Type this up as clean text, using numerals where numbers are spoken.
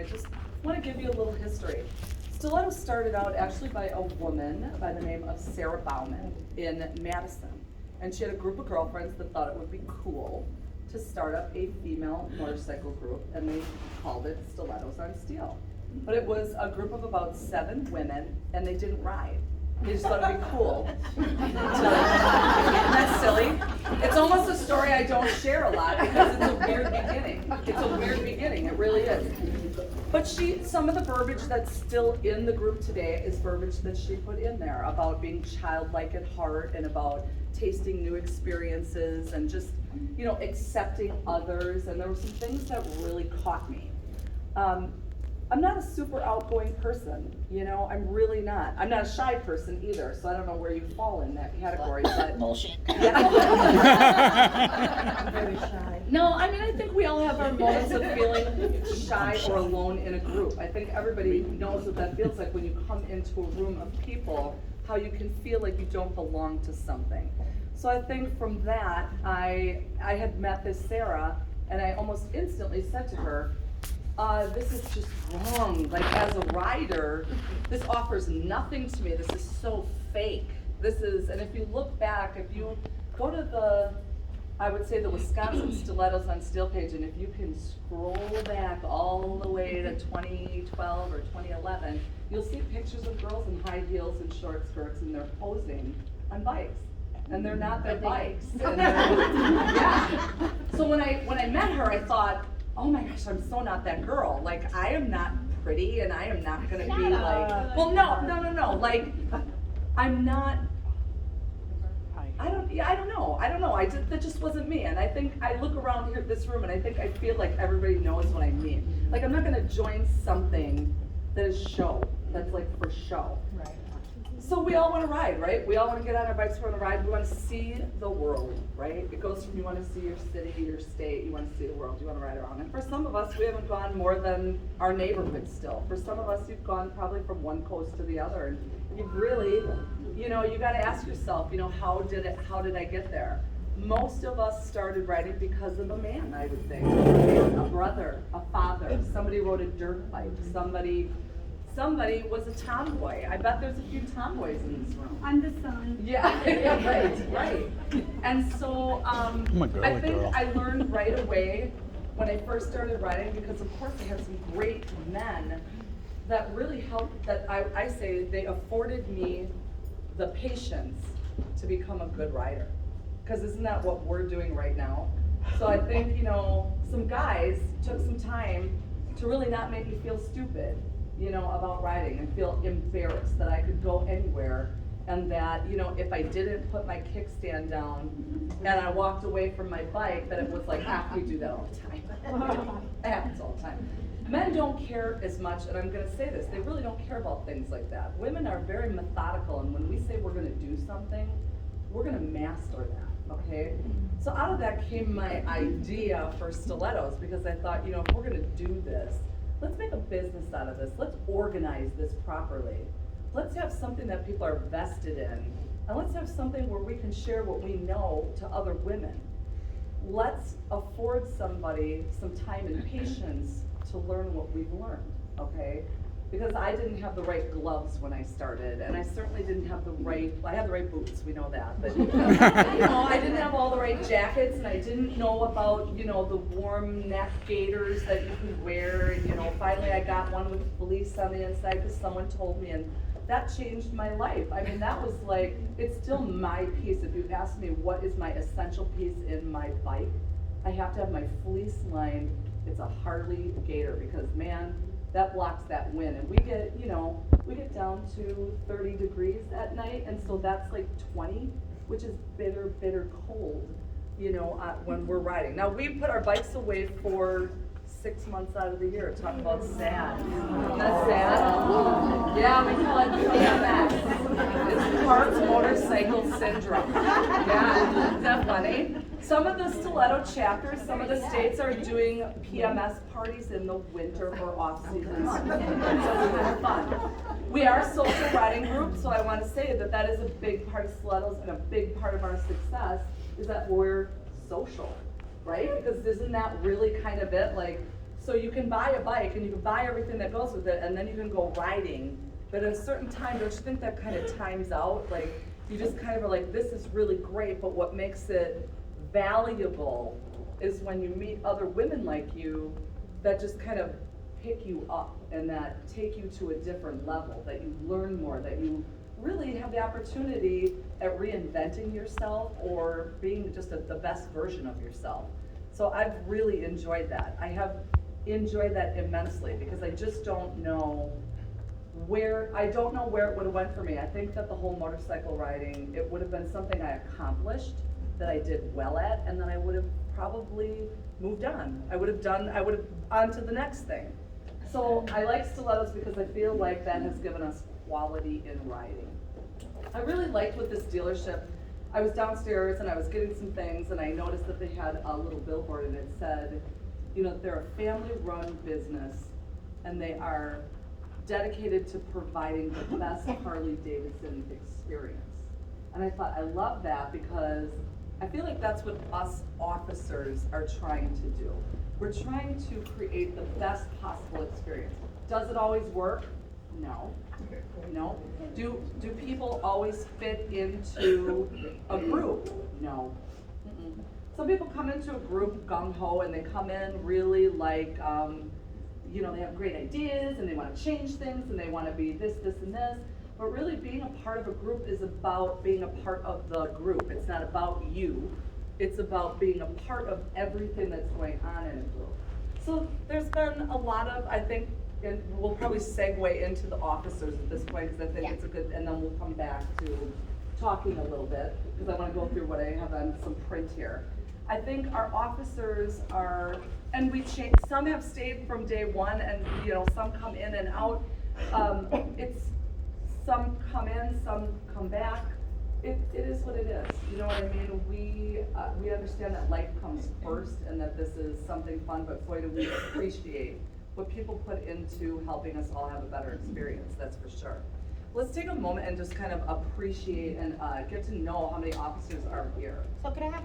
I just want to give you a little history. Stiletto started out actually by a woman by the name of Sarah Bauman in Madison. And she had a group of girlfriends that thought it would be cool to start up a female motorcycle group, and they called it Stilettos on Steel. But it was a group of about 7 women, and they didn't ride. They just thought it'd be cool. Isn't that silly? It's almost a story I don't share a lot because it's a weird beginning. It's a weird beginning, it really is. But some of the verbiage that's still in the group today is verbiage that she put in there about being childlike at heart and about tasting new experiences and just, accepting others. And there were some things that really caught me. I'm not a super outgoing person, I'm really not. I'm not a shy person either, so I don't know where you fall in that category, but. Bullshit. Yeah. I'm very shy. No, I think we all have our moments of feeling shy or alone in a group. I think everybody knows what that feels like when you come into a room of people, how you can feel like you don't belong to something. So I think from that, I had met this Sarah, and I almost instantly said to her, this is just wrong. Like, as a rider, this offers nothing to me. This is so fake. And if you look back, if you go to I would say the Wisconsin Stilettos on Steel page, and if you can scroll back all the way to 2012 or 2011, you'll see pictures of girls in high heels and short skirts, and they're posing on bikes. And they're not their bikes. And yeah. So when I met her, I thought, oh my gosh, I'm so not that girl. Like, I am not pretty, and I am not gonna be like, well, no. Like, I'm not, I don't know. That just wasn't me. And I think I look around here at this room, and I feel like everybody knows what I mean. Like, I'm not gonna join something that is show, that's like for show. Right. So we all want to ride, right? We all want to get on our bikes, we want to ride, we want to see the world, right? It goes from you want to see your city, your state, you want to see the world, you want to ride around. And for some of us, we haven't gone more than our neighborhood still. For some of us, you've gone probably from one coast to the other, and you've really, you got to ask yourself, how did I get there? Most of us started riding because of a man, I would think. A brother, a father, somebody rode a dirt bike, somebody was a tomboy. I bet there's a few tomboys in this room. I'm the son. Yeah, right. And so I think I learned right away when I first started riding, because of course I had some great men that really helped, that I say they afforded me the patience to become a good rider. Because isn't that what we're doing right now? So I think, some guys took some time to really not make me feel stupid, about riding, and feel embarrassed that I could go anywhere, and that, if I didn't put my kickstand down and I walked away from my bike, that it was like, we do that all the time. It happens all the time. Men don't care as much, and I'm going to say this, they really don't care about things like that. Women are very methodical, and when we say we're going to do something, we're going to master that, okay? So out of that came my idea for Stilettos, because I thought, if we're going to do this, let's make a business out of this. Let's organize this properly. Let's have something that people are vested in, and let's have something where we can share what we know to other women. Let's afford somebody some time and patience to learn what we've learned, okay? Because I didn't have the right gloves when I started, and I certainly didn't have I had the right boots, we know that, but I didn't have all the right jackets, and I didn't know about, the warm neck gaiters that you can wear, and finally I got one with fleece on the inside because someone told me, and that changed my life. I mean, that was like, it's still my piece. If you ask me what is my essential piece in my bike, I have to have my fleece lined, it's a Harley gaiter, because man, that blocks that wind, and we get down to 30 degrees at night, and so that's like 20, which is bitter cold, when we're riding. Now, we put our bikes away for 6 months out of the year. Talk about sad. That's sad. Yeah, we call it PMS. It's parts motorcycle syndrome. Yeah, isn't that funny? Some of the Stiletto chapters, some of the states are doing PMS parties in the winter for off-season. So it's kind of fun. We are a social riding group, so I want to say that is a big part of Stilettos, and a big part of our success is that we're social, right? Because isn't that really kind of it? Like, So you can buy a bike and you can buy everything that goes with it, and then you can go riding. But at a certain time, don't you think that kind of times out? Like, you just kind of are like, this is really great, but what makes it valuable is when you meet other women like you that just kind of pick you up and that take you to a different level, that you learn more, that you really have the opportunity at reinventing yourself or being just the best version of yourself. So I've really enjoyed that. I have enjoyed that immensely because I just don't know where it would have went for me. I think that the whole motorcycle riding, it would have been something I accomplished, that I did well at, and then I would have probably moved on. I would have on to the next thing. So I like stilettos because I feel like that has given us quality in riding. I really liked with this dealership, I was downstairs and I was getting some things and I noticed that they had a little billboard and it said, you know, they're a family-run business and they are dedicated to providing the best Harley-Davidson experience. And I thought, I love that because I feel like that's what us officers are trying to do. We're trying to create the best possible experience. Does it always work? No. No. Do people always fit into a group? No. Mm-mm. Some people come into a group gung-ho and they come in really like, you know, they have great ideas and they want to change things and they want to be this, this, and this. But really being a part of a group is about being a part of the group. It's not about you. It's about being a part of everything that's going on in a group. So there's been a lot of, I think, and we'll probably segue into the officers at this point because I think it's a good, and then we'll come back to talking a little bit because I want to go through what I have on some print here. I think our officers are, and we changed, some have stayed from day one and, you know, some come in and out. Some come in, some come back. It is what it is. You know what I mean? We understand that life comes first and that this is something fun, but boy, do we appreciate what people put into helping us all have a better experience, that's for sure. Let's take a moment and just kind of appreciate and get to know how many officers are here. So could I have